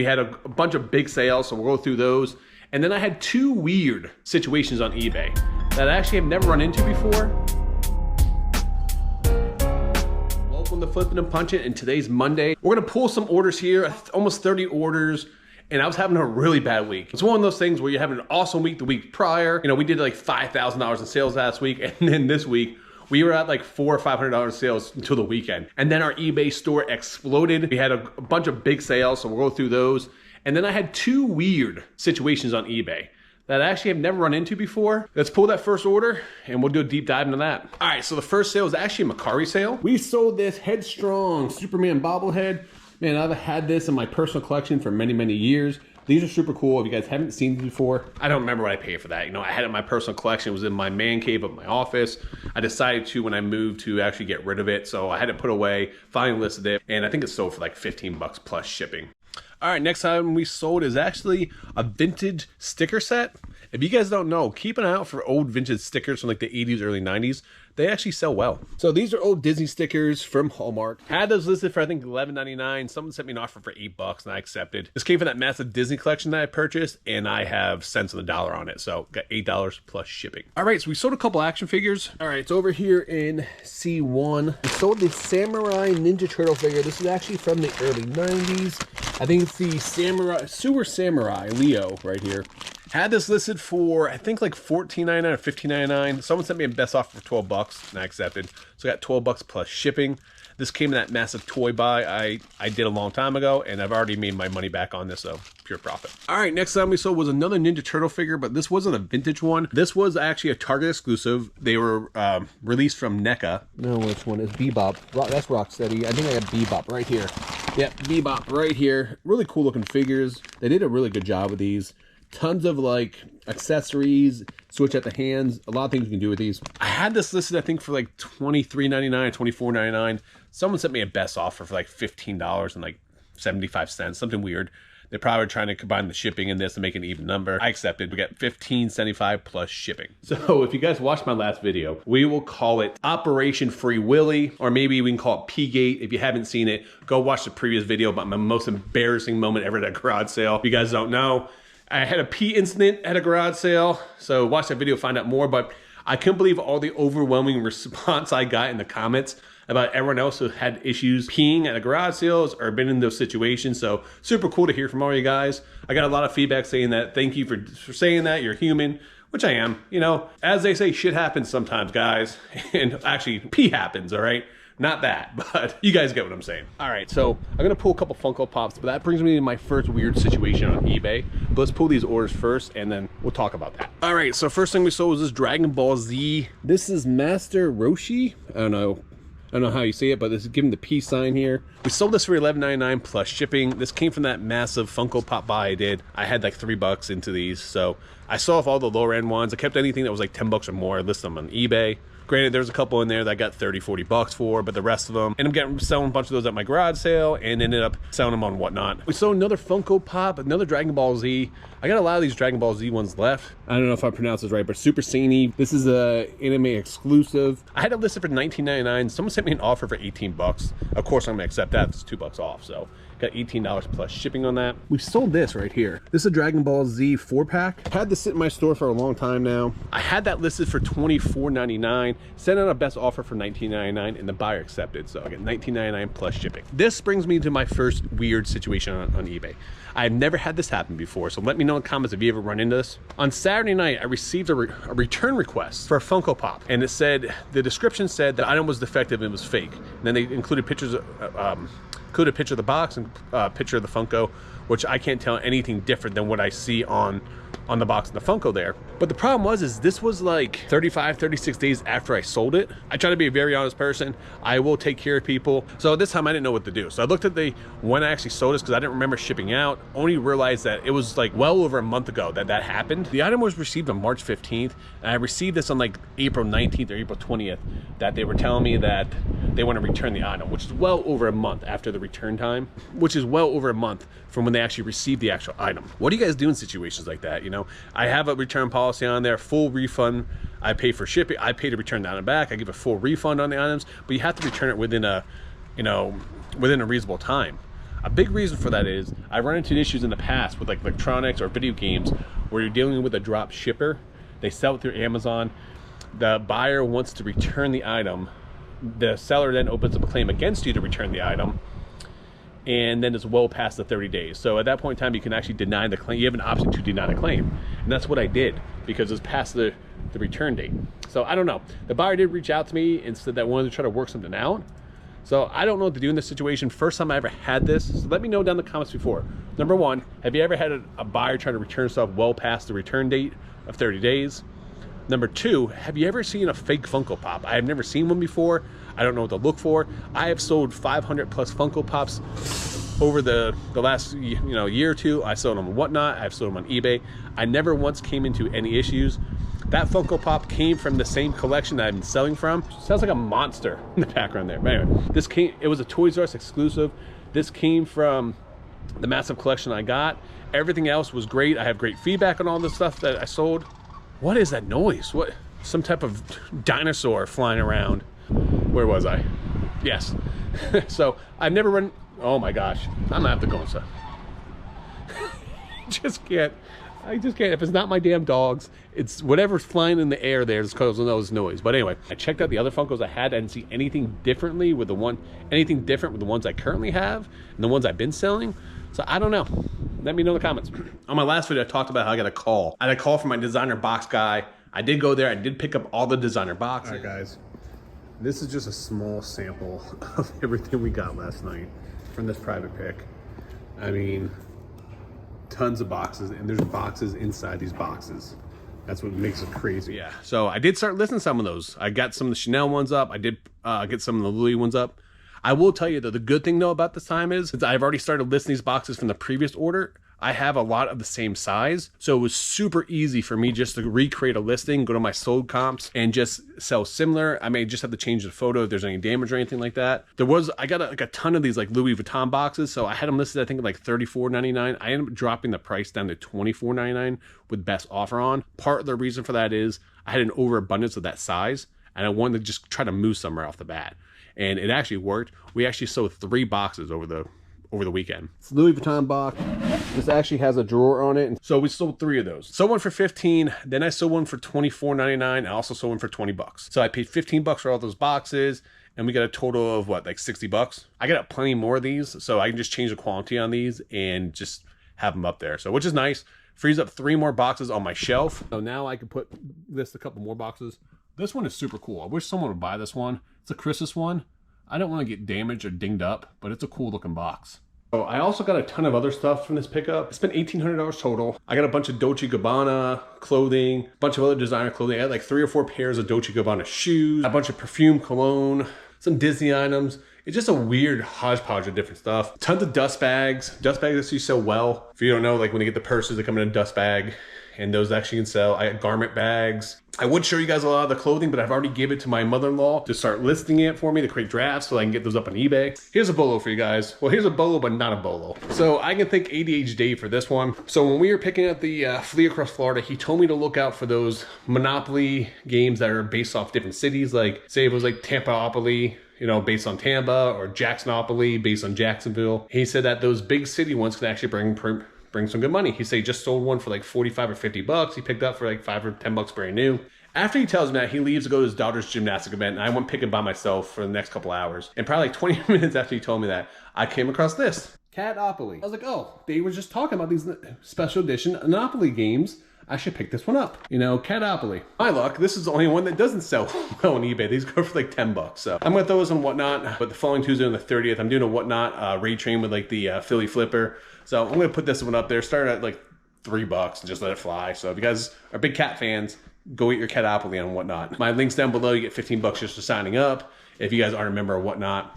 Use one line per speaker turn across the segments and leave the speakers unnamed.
We had a bunch of big sales, so we'll go through those. And then I had two weird situations on eBay that I actually have never run into before. Welcome to Flipping and Punching, and today's Monday. We're gonna pull some orders here, almost 30 orders. And I was having a really bad week. It's one of those things where you're having an awesome week the week prior. You know, we did like $5,000 in sales last week, and then this week, we were at like $400 or $500 sales until the weekend. And then our eBay store exploded. We had a bunch of big sales, so we'll go through those. And then I had two weird situations on eBay that I actually have never run into before. Let's pull that first order and we'll do a deep dive into that. All right, so the first sale is actually a Macari sale. We sold this Headstrong Superman bobblehead. Man, I've had this in my personal collection for many, many years. These are super cool. If you guys haven't seen these before, I don't remember what I paid for that. You know, I had it in my personal collection. It was in my man cave of my office. I decided to, when I moved, to actually get rid of it. So I had it put away, finally listed it, and I think it sold for like 15 bucks plus shipping. All right, next item we sold is actually a vintage sticker set. If you guys don't know, keep an eye out for old vintage stickers from like the 80s, early 90s. They actually sell well. So these are old Disney stickers from Hallmark. Had those listed for I think $11.99. Someone sent me an offer for $8 and I accepted. This came from that massive Disney collection that I purchased, and I have cents on the dollar on it. So got $8 plus shipping. All right, so we sold a couple action figures. All right, it's over here in C1. We sold the Samurai Ninja Turtle figure. This is actually from the early 90s. I think it's the Sewer Samurai Leo right here. Had this listed for, I think like $14.99 or $15.99. Someone sent me a best offer for 12 bucks and I accepted. So I got 12 bucks plus shipping. This came in that massive toy buy I did a long time ago, and I've already made my money back on this, so pure profit. All right, next time we sold was another Ninja Turtle figure, but this wasn't a vintage one. This was actually a Target exclusive. They were released from NECA. No, which one is Bebop? That's Rocksteady. I think I got Bebop right here. Yep, Bebop right here. Really cool looking figures. They did a really good job with these. Tons of like accessories, switch at the hands, a lot of things you can do with these. I had this listed I think for like $23.99, $24.99. Someone sent me a best offer for like $15 and like 75 cents, something weird. They're probably trying to combine the shipping in this and make an even number. I accepted. We got $15.75 plus shipping. So if you guys watched my last video, we will call it Operation Free Willy, or maybe we can call it P-Gate. If you haven't seen it, go watch the previous video about my most embarrassing moment ever at a garage sale. If you guys don't know, I had a pee incident at a garage sale, so watch that video, find out more. But I couldn't believe all the overwhelming response I got in the comments about everyone else who had issues peeing at a garage sales or been in those situations. So super cool to hear from all you guys. I got a lot of feedback saying that. Thank you for saying that. You're human, which I am. You know, as they say, shit happens sometimes, guys. And actually, pee happens, all right? Not that, but you guys get what I'm saying. All right, so I'm gonna pull a couple Funko Pops, but that brings me to my first weird situation on eBay. But let's pull these orders first, and then we'll talk about that. All right, so first thing we sold was this Dragon Ball Z. This is Master Roshi. I don't know how you say it, but this is giving the peace sign here. We sold this for $11.99 plus shipping. This came from that massive Funko Pop buy I did. I had like $3 into these, so I saw off all the lower end ones. I kept anything that was like 10 bucks or more. I listed them on eBay. Granted, there's a couple in there that I got 30, 40 bucks for, but the rest of them, ended up selling a bunch of those at my garage sale and ended up selling them on Whatnot. We sold another Funko Pop, another Dragon Ball Z. I got a lot of these Dragon Ball Z ones left. I don't know if I pronounced this right, but Super Saini. This is a anime exclusive. I had it listed for $19.99. Someone sent me an offer for 18 bucks. Of course, I'm gonna accept that. It's $2 off, so got $18 plus shipping on that. We sold this right here. This is a Dragon Ball Z 4-pack. Had this sit in my store for a long time now. I had that listed for $24.99. Sent out a best offer for $19.99 and the buyer accepted. So I got $19.99 plus shipping. This brings me to my first weird situation on eBay. I've never had this happen before, so let me know in the comments if you ever run into this. On Saturday night, I received a return request for a Funko Pop, and it said, the description said the item was defective and it was fake. And then they included pictures of, included a picture of the box and a picture of the Funko, which I can't tell anything different than what I see on the box and the Funko there. But the problem was this was like 35, 36 days after I sold it. I try to be a very honest person. I will take care of people. So this time I didn't know what to do. So I looked at when I actually sold this because I didn't remember shipping out. Only realized that it was like well over a month ago that happened. The item was received on March 15th. And I received this on like April 19th or April 20th that they were telling me that they want to return the item, which is well over a month after the return time, which is well over a month from when they actually received the actual item. What do you guys do in situations like that? You know, I have a return policy on there, full refund. I pay for shipping. I pay to return down and back. I give a full refund on the items, but you have to return it within a, within a reasonable time. A big reason for that is I've run into issues in the past with like electronics or video games where you're dealing with a drop shipper. They sell it through Amazon. The buyer wants to return the item. The seller then opens up a claim against you to return the item. And then it's well past the 30 days. So at that point in time, you can actually deny the claim. You have an option to deny the claim. And that's what I did because it's past the return date. So I don't know. The buyer did reach out to me and said that wanted to try to work something out. So I don't know what to do in this situation. First time I ever had this. So let me know down in the comments before. Number one, have you ever had a buyer try to return stuff well past the return date of 30 days? Number two, have you ever seen a fake Funko Pop? I have never seen one before. I don't know what to look for. I have sold 500 plus Funko Pops over the last year or two. I sold them on Whatnot. I've sold them on eBay. I never once came into any issues. That Funko Pop came from the same collection that I've been selling from. Sounds like a monster in the background there. But anyway, it was a Toys R Us exclusive. This came from the massive collection I got. Everything else was great. I have great feedback on all the stuff that I sold. What is that noise? What? Some type of dinosaur flying around. Where was I? Yes. So I've never run. Oh my gosh. I'm gonna have to go inside. Just can't. I just can't. If it's not my damn dogs, it's whatever's flying in the air there that's causing those noise. But anyway, I checked out the other Funkos I had. I didn't see anything differently with anything different with the ones I currently have and the ones I've been selling. So I don't know. Let me know in the comments. On my last video, I talked about how I got a call. I had a call from my designer box guy. I did go there. I did pick up all the designer boxes. All right, guys. This is just a small sample of everything we got last night from this private pick. I mean, tons of boxes, and there's boxes inside these boxes. That's what makes it crazy. Yeah, so I did start listing some of those. I got some of the Chanel ones up. I did get some of the Louis ones up. I will tell you though, the good thing though about this time is I've already started listing these boxes from the previous order. I have a lot of the same size. So it was super easy for me just to recreate a listing, go to my sold comps and just sell similar. I may just have to change the photo if there's any damage or anything like that. I got like a ton of these like Louis Vuitton boxes. So I had them listed, I think like $34.99. I ended up dropping the price down to $24.99 with best offer on. Part of the reason for that is I had an overabundance of that size and I wanted to just try to move somewhere off the bat. And it actually worked. We actually sold 3 boxes over the weekend. It's a Louis Vuitton box. This actually has a drawer on it. So we sold 3 of those. Sold one for 15, then I sold one for $24.99. I also sold one for 20 bucks. So I paid 15 bucks for all those boxes and we got a total of what, like 60 bucks. I got plenty more of these, so I can just change the quality on these and just have them up there. So which is nice. Frees up 3 more boxes on my shelf. So now I can list a couple more boxes. This one is super cool. I wish someone would buy this one. It's a Christmas one. I don't want to get damaged or dinged up, but it's a cool looking box. So I also got a ton of other stuff from this pickup. I spent $1,800 total. I got a bunch of Dolce & Gabbana clothing, a bunch of other designer clothing. I had like 3 or 4 pairs of Dolce & Gabbana shoes, a bunch of perfume, cologne, some Disney items. It's just a weird hodgepodge of different stuff. Tons of dust bags. Dust bags that you sell well. If you don't know, like when you get the purses, they come in a dust bag. And those actually can sell. I got garment bags. I would show you guys a lot of the clothing, but I've already gave it to my mother-in-law to start listing it for me to create drafts so I can get those up on eBay. Here's a bolo for you guys. Well, here's a bolo, but not a bolo. So I can thank ADHD for this one. So when we were picking up the flea across Florida, he told me to look out for those Monopoly games that are based off different cities. Like say it was like Tampaopoly, you know, based on Tampa, or Jacksonopoly based on Jacksonville. He said that those big city ones can actually bring some good money. He said he just sold one for like 45 or 50 bucks. He picked up for like 5 or 10 bucks brand new. After he tells me that, he leaves to go to his daughter's gymnastic event, and I went pick it by myself for the next couple hours. And probably like 20 minutes after he told me that, I came across this. Catopoly. I was like, oh, they were just talking about these special edition Monopoly games. I should pick this one up. You know, Catopoly. My luck, this is the only one that doesn't sell well on eBay. These go for like 10 bucks. So I'm gonna throw this on Whatnot, but the following Tuesday on the 30th, I'm doing a Whatnot raid train with like the Philly Flipper. So I'm gonna put this one up there, start at like $3 and just let it fly. So if you guys are big cat fans, go get your Catopoly on Whatnot. My link's down below. You get 15 bucks just for signing up. If you guys aren't a member of Whatnot.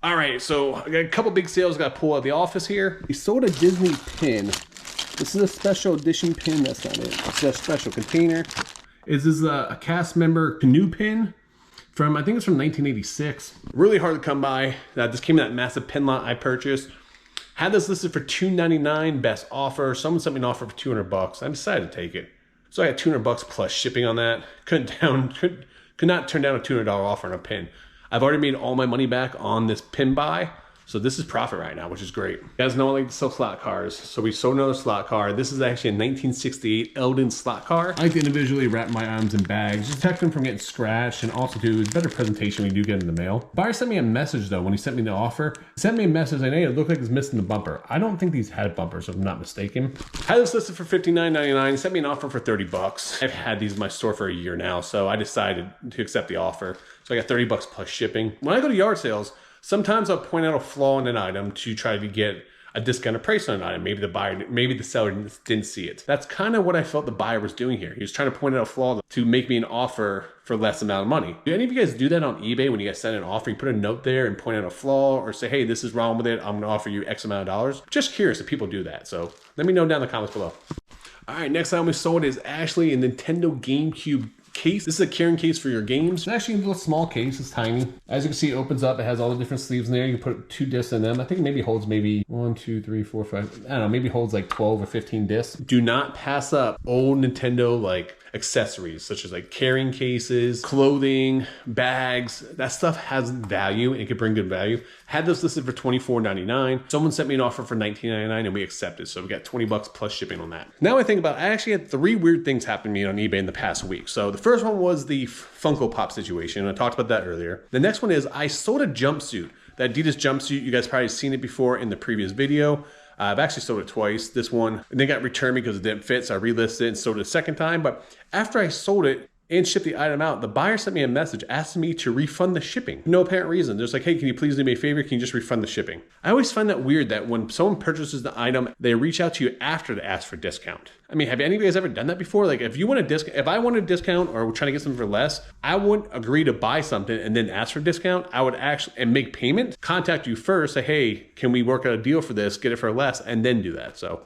All right, so I got a couple big sales I got to pull out of the office here. We sold a Disney pin. This is a special edition pin. That's not it. It's a special container. This is a cast member canoe pin from, I think it's from 1986. Really hard to come by. This came in that massive pin lot I purchased. Had this listed for $2.99, best offer. Someone sent me an offer for 200 bucks. I decided to take it. So I had 200 bucks plus shipping on that. Could not turn down a $200 offer on a pin. I've already made all my money back on this pin buy. So this is profit right now, which is great. You guys know I like to sell slot cars. So we sold another slot car. This is actually a 1968 Eldon slot car. I like to individually wrap my items in bags, just protect them from getting scratched, and also do better presentation when you do get in the mail. Buyer sent me a message though when he sent me the offer. He sent me a message saying, hey, it looked like it's missing the bumper. I don't think these had bumpers, if I'm not mistaken. Had this listed for $59.99, sent me an offer for 30 bucks. I've had these in my store for a year now, so I decided to accept the offer. So I got 30 bucks plus shipping. When I go to yard sales, sometimes I'll point out a flaw in an item to try to get a discounted price on an item. Maybe the seller didn't see it. That's kind of what I felt the buyer was doing here. He was trying to point out a flaw to make me an offer for less amount of money. Do any of you guys do that on eBay when you guys send an offer? You put a note there and point out a flaw or say, hey, this is wrong with it. I'm gonna offer you X amount of dollars. Just curious if people do that. So let me know down in the comments below. All right, next item we sold is actually a Nintendo GameCube case. This is a carrying case for your games. It's actually a little small case. It's tiny. As you can see, it opens up. It has all the different sleeves in there. You can put 2 discs in them. I think it maybe holds maybe 1, 2, 3, 4, 5. I don't know. Maybe holds like 12 or 15 discs. Do not pass up old Nintendo like accessories such as like carrying cases, clothing, bags. That stuff has value and it can bring good value. Had this listed for $24.99. Someone sent me an offer for $19.99 and we accepted. So we got 20 bucks plus shipping on that. Now I think about it, I actually had 3 weird things happen to me on eBay in the past week. So the first one was the Funko Pop situation. I talked about that earlier. The next one is I sold a jumpsuit. The Adidas jumpsuit, you guys probably seen it before in the previous video. I've actually sold it twice. This one, and they got returned because it didn't fit, so I relisted it and sold it a second time. But after I sold it and shipped the item out, the buyer sent me a message asking me to refund the shipping. No apparent reason. They're just like, hey, can you please do me a favor? Can you just refund the shipping? I always find that weird that when someone purchases the item, they reach out to you after to ask for a discount. I mean, have any of you guys ever done that before? Like if you want a discount, if I want a discount or we're trying to get something for less, I wouldn't agree to buy something and then ask for a discount. I would actually, and make payment, contact you first, say, hey, can we work out a deal for this, get it for less, and then do that. So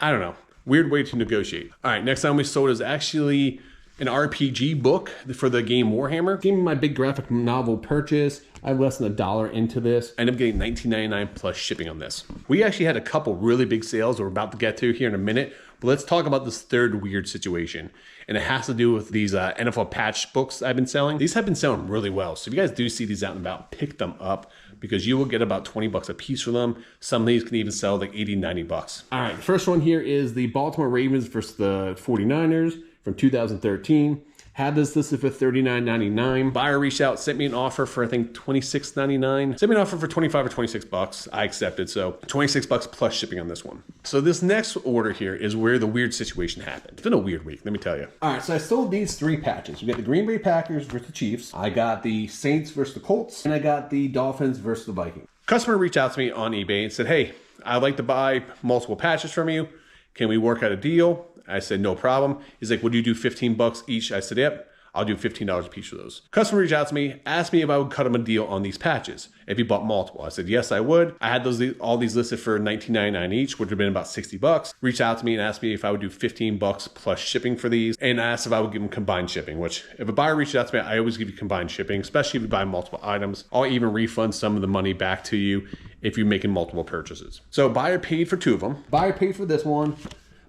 I don't know, weird way to negotiate. All right, next time we sold is actually an RPG book for the game Warhammer. Gave me my big graphic novel purchase. I have less than $1 into this. I ended up getting $19.99 plus shipping on this. We actually had a couple really big sales we're about to get to here in a minute, but let's talk about this third weird situation. And it has to do with these NFL patch books I've been selling. These have been selling really well. So if you guys do see these out and about, pick them up because you will get about 20 bucks a piece for them. Some of these can even sell like 80, 90 bucks. All right, the first one here is the Baltimore Ravens versus the 49ers. From 2013. Had this listed for $39.99. Buyer reached out, sent me an offer for I think $26.99. Sent me an offer for 25 or 26 bucks. I accepted, so 26 bucks plus shipping on this one. So this next order here is where the weird situation happened. It's been a weird week, let me tell you. All right, so I sold these 3 patches. We got the Green Bay Packers versus the Chiefs. I got the Saints versus the Colts, and I got the Dolphins versus the Vikings. Customer reached out to me on eBay and said, hey, I'd like to buy multiple patches from you. Can we work out a deal? I said, no problem. He's like, would you do 15 bucks each? I said, yep, I'll do $15 a piece for those. Customer reached out to me, asked me if I would cut him a deal on these patches if he bought multiple. I said, yes, I would. I had all these listed for $19.99 each, which would have been about 60 bucks. Reached out to me and asked me if I would do 15 bucks plus shipping for these, and asked if I would give him combined shipping, which if a buyer reaches out to me, I always give you combined shipping, especially if you buy multiple items. I'll even refund some of the money back to you if you're making multiple purchases. So buyer paid for 2 of them. Buyer paid for this one.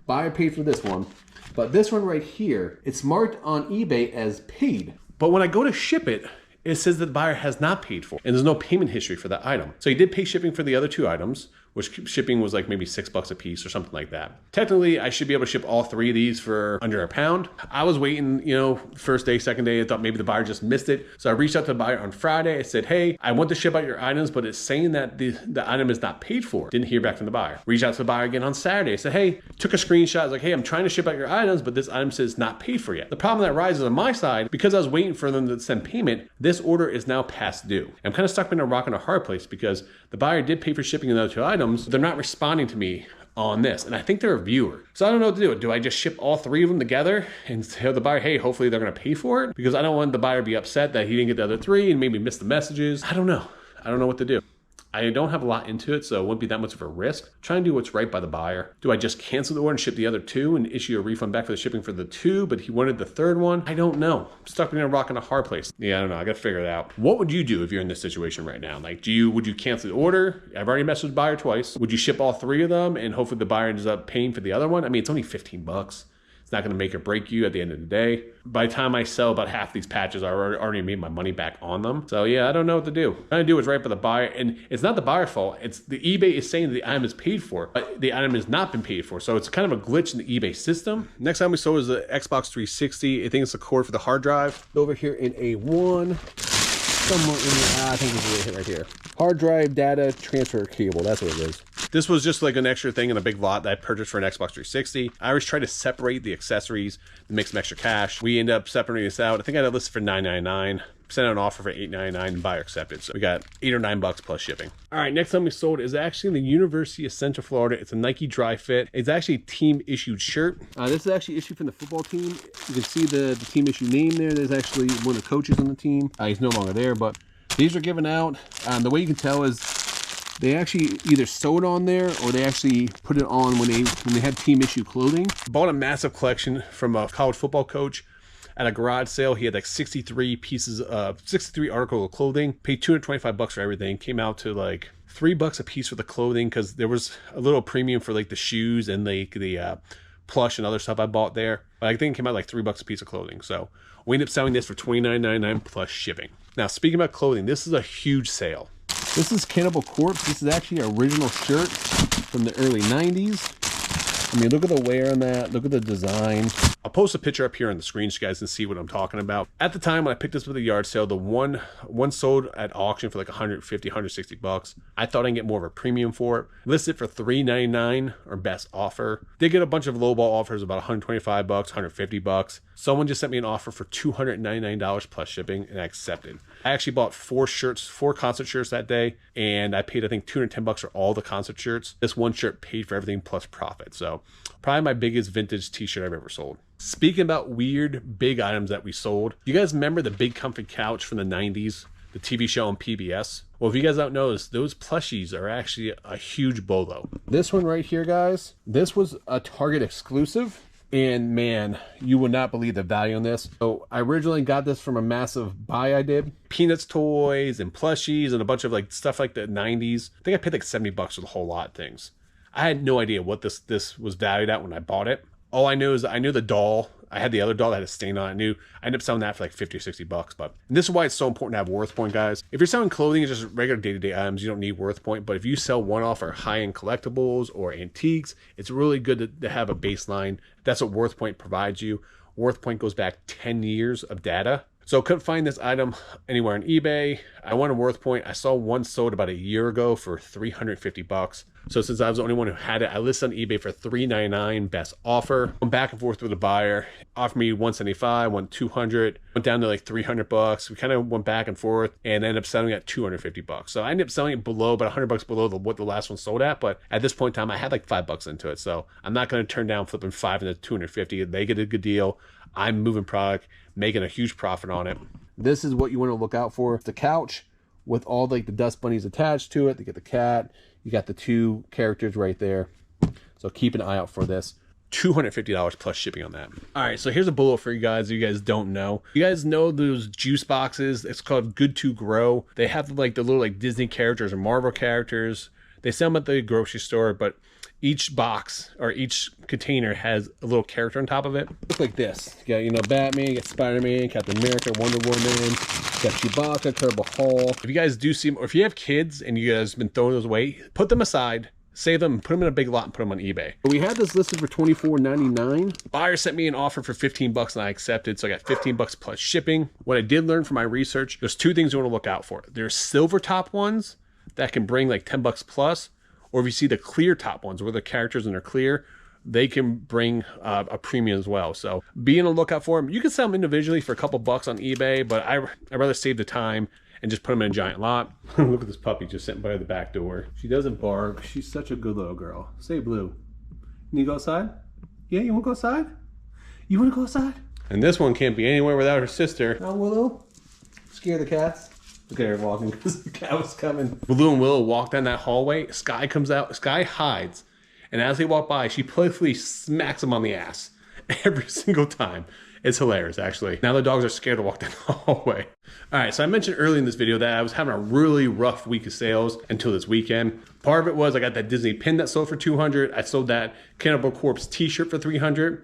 Buyer paid for this one. But this one right here, it's marked on eBay as paid. But when I go to ship it, it says that the buyer has not paid for it. And there's no payment history for that item. So he did pay shipping for the other 2 items, which shipping was like maybe $6 a piece or something like that. Technically, I should be able to ship all 3 of these for under £1. I was waiting, you know, first day, second day, I thought maybe the buyer just missed it. So I reached out to the buyer on Friday. I said, hey, I want to ship out your items, but it's saying that the item is not paid for. Didn't hear back from the buyer. Reached out to the buyer again on Saturday. I said, hey, took a screenshot. I was like, hey, I'm trying to ship out your items, but this item says not paid for yet. The problem that rises on my side, because I was waiting for them to send payment, this order is now past due. I'm kind of stuck in a rock and a hard place because the buyer did pay for shipping the other 2 items, but they're not responding to me on this, and I think they're a viewer. So I don't know what to do. Do I just ship all 3 of them together and tell the buyer, hey, hopefully they're gonna pay for it? Because I don't want the buyer to be upset that he didn't get the other 3 and maybe miss the messages. I don't know. I don't know what to do. I don't have a lot into it, so it wouldn't be that much of a risk. Try and do what's right by the buyer. Do I just cancel the order and ship the other 2 and issue a refund back for the shipping for the 2, but he wanted the 3rd one? I don't know. I'm stuck in a rock and a hard place. Yeah, I don't know. I gotta figure it out. What would you do if you're in this situation right now? Like, would you cancel the order? I've already messaged the buyer twice. Would you ship all 3 of them and hopefully the buyer ends up paying for the other one? I mean, it's only 15 bucks. It's not going to make or break you at the end of the day. By the time I sell about half these patches, I already made my money back on them. So yeah, I don't know what to do. What I'm trying to do is right for the buyer, and it's not the buyer's fault. It's the eBay is saying that the item is paid for, but the item has not been paid for. So it's kind of a glitch in the eBay system. Next time we sold is the Xbox 360. I think it's the cord for the hard drive. Over here in A1. Somewhere in the, I think it's right here. Hard drive data transfer cable, that's what it is. This was just like an extra thing in a big lot that I purchased for an Xbox 360. I always try to separate the accessories to make some extra cash. We end up separating this out. I think I had it listed for $9.99. Sent out an offer for $8.99 and buyer accepted. So we got $8 or $9 plus shipping. All right, next time we sold is actually in the University of Central Florida. It's a Nike dry fit. It's actually a team issued shirt. This is actually issued from the football team. You can see the team issue name there. There's actually one of the coaches on the team. He's no longer there, but these are given out. The way you can tell is they actually either sewed on there or they actually put it on when they had team issue clothing. Bought a massive collection from a college football coach. At a garage sale, he had like 63 articles of clothing, paid $225 for everything, came out to like $3 a piece for the clothing because there was a little premium for like the shoes and like the plush and other stuff I bought there. But I think it came out like $3 a piece of clothing. So we ended up selling this for $29.99 plus shipping. Now, speaking about clothing, this is a huge sale. This is Cannibal Corpse. This is actually an original shirt from the early 90s. I mean, look at the wear on that. Look at the design. I'll post a picture up here on the screen so you guys can see what I'm talking about. At the time when I picked this up at the yard sale, the one sold at auction for like $150, $160. I thought I'd get more of a premium for it. Listed for $3.99 or best offer. Did get a bunch of lowball offers about $125, $150. Someone just sent me an offer for $299 plus shipping, and I accepted. I actually bought 4 concert shirts that day, and I paid I think $210 for all the concert shirts. This one shirt paid for everything plus profit. So probably my biggest vintage t-shirt I've ever sold. Speaking about weird big items that we sold, you guys remember the big comfy couch from the 90s, the TV show on PBS? Well, if you guys don't know this, those plushies are actually a huge bolo. This one right here, guys, this was a Target exclusive. And man, you would not believe the value on this. So I originally got this from a massive buy I did. Peanuts toys and plushies and a bunch of like stuff like the 90s. I think I paid like $70 for the whole lot of things. I had no idea what this was valued at when I bought it. All I knew is I knew the doll. I had the other doll that had a stain on it. I ended up selling that for like $50 or $60. But this is why it's so important to have worth point, guys. If you're selling clothing, it's just regular day-to-day items, you don't need worth point. But if you sell one-off or high-end collectibles or antiques, it's really good to have a baseline. That's what worth point provides you. Worth point goes back 10 years of data. So couldn't find this item anywhere on eBay. I wanted worth point. I saw one sold about a year ago for $350. So since I was the only one who had it, I listed on eBay for $399 best offer. Went back and forth with the buyer. Offered me $175, went $200, went down to like $300. We kind of went back and forth and ended up selling at $250. So I ended up selling it below, about $100 below what the last one sold at. But at this point in time, I had like $5 into it. So I'm not going to turn down flipping 5 into 250. They get a good deal. I'm moving product, making a huge profit on it. This is what you want to look out for. The couch with all like the dust bunnies attached to it. You get the cat. You got the 2 characters right there. So keep an eye out for this. $250 plus shipping on that. All right, so here's a bullet for you guys don't know. You guys know those juice boxes? It's called Good to Grow. They have like the little like Disney characters or Marvel characters. They sell them at the grocery store, but each box or each container has a little character on top of it. Look like this. You got, Batman, you got Spider-Man, Captain America, Wonder Woman, you got Chewbacca, Incredible Hulk. If you guys do see them, or if you have kids and you guys have been throwing those away, put them aside, save them, put them in a big lot and put them on eBay. We had this listed for $24.99. Buyer sent me an offer for $15 and I accepted, so I got $15 plus shipping. What I did learn from my research, there's 2 things you want to look out for. There's silver top ones that can bring like $10 plus, or if you see the clear top ones where the characters and they're clear, they can bring a premium as well. So be on the lookout for them. You can sell them individually for a couple bucks on eBay, but I'd rather save the time and just put them in a giant lot. Look at this puppy just sitting by the back door. She doesn't bark. She's such a good little girl. Say, Blue, you go outside? Yeah, you want to go outside? You want to go outside? And this one can't be anywhere without her sister. Oh, Willow, scare the cats. Look at her walking because the cat was coming. Blue and Willow walk down that hallway. Sky comes out. Sky hides. And as they walk by, she playfully smacks them on the ass every single time. It's hilarious, actually. Now the dogs are scared to walk down the hallway. All right, so I mentioned earlier in this video that I was having a really rough week of sales until this weekend. Part of it was I got that Disney pin that sold for $200. I sold that Cannibal Corpse t-shirt for $300.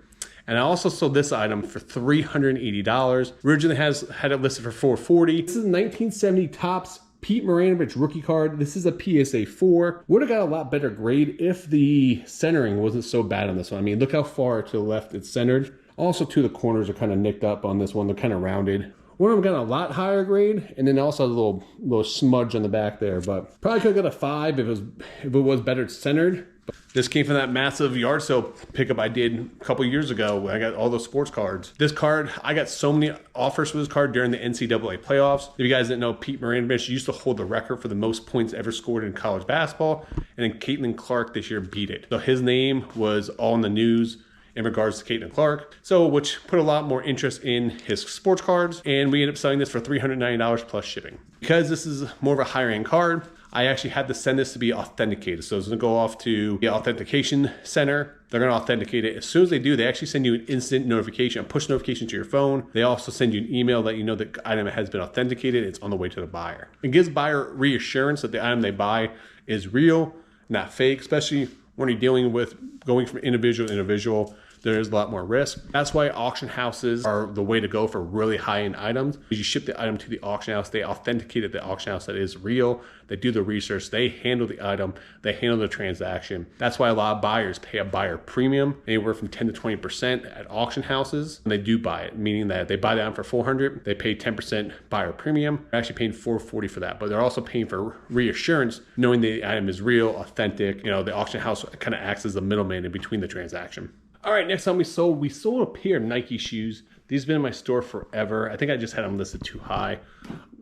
And I also sold this item for $380. Originally had it listed for $440. This is a 1970 Topps Pete Maranovich rookie card. This is a PSA 4. Would have got a lot better grade if the centering wasn't so bad on this one. I mean, look how far to the left it's centered. Also, too, the corners are kind of nicked up on this one. They're kind of rounded. One of them got a lot higher grade, and then also a little smudge on the back there. But probably could have got a 5 if it was better centered. This came from that massive yard sale pickup I did a couple years ago when I got all those sports cards. This card, I got so many offers for this card during the NCAA playoffs. If you guys didn't know, Pete Maranovich used to hold the record for the most points ever scored in college basketball, and then Caitlin Clark this year beat it. So his name was all in the news in regards to Caitlin Clark, so which put a lot more interest in his sports cards, and we ended up selling this for $390 plus shipping. Because this is more of a higher end card, I actually had to send this to be authenticated. So it's gonna go off to the authentication center. They're gonna authenticate it. As soon as they do, they actually send you an instant notification, a push notification to your phone. They also send you an email that you know the item has been authenticated. It's on the way to the buyer. It gives buyer reassurance that the item they buy is real, not fake, especially when you're dealing with going from individual to individual. There is a lot more risk. That's why auction houses are the way to go for really high-end items. You ship the item to the auction house, they authenticate at the auction house that it is real, they do the research, they handle the item, they handle the transaction. That's why a lot of buyers pay a buyer premium, anywhere from 10 to 20% at auction houses, and they do buy it, meaning that they buy the item for $400, they pay 10% buyer premium. They're actually paying $440 for that, but they're also paying for reassurance, knowing the item is real, authentic. You know, the auction house kind of acts as the middleman in between the transaction. All right, next time we sold a pair of Nike shoes. These have been in my store forever. I think I just had them listed too high.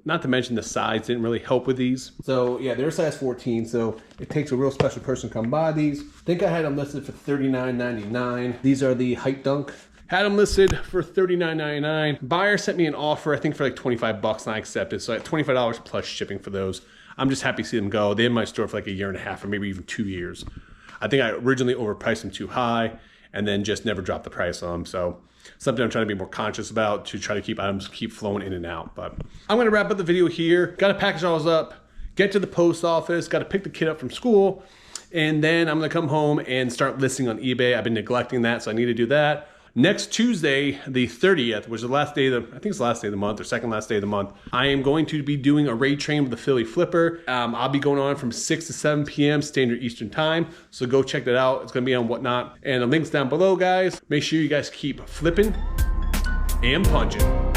Not to mention the size didn't really help with these. So yeah, they're size 14, so it takes a real special person to come buy these. I think I had them listed for $39.99. These are the Hype Dunk. Had them listed for $39.99. Buyer sent me an offer, I think for like 25 bucks, and I accepted. So I had $25 plus shipping for those. I'm just happy to see them go. They in my store for like a year and a half or maybe even 2 years. I think I originally overpriced them too high and then just never dropped the price on them. So something I'm trying to be more conscious about to try to keep items keep flowing in and out. But I'm gonna wrap up the video here. Gotta package all this up, get to the post office, gotta pick the kid up from school, and then I'm gonna come home and start listing on eBay. I've been neglecting that, so I need to do that. Next Tuesday, the 30th, which is the last day of the, I think it's the last day of the month or second last day of the month, I am going to be doing a raid train with the Philly Flipper. I'll be going on from 6 to 7 p.m. Standard Eastern Time. So go check that out. It's going to be on Whatnot. And the link's down below, guys. Make sure you guys keep flipping and punching.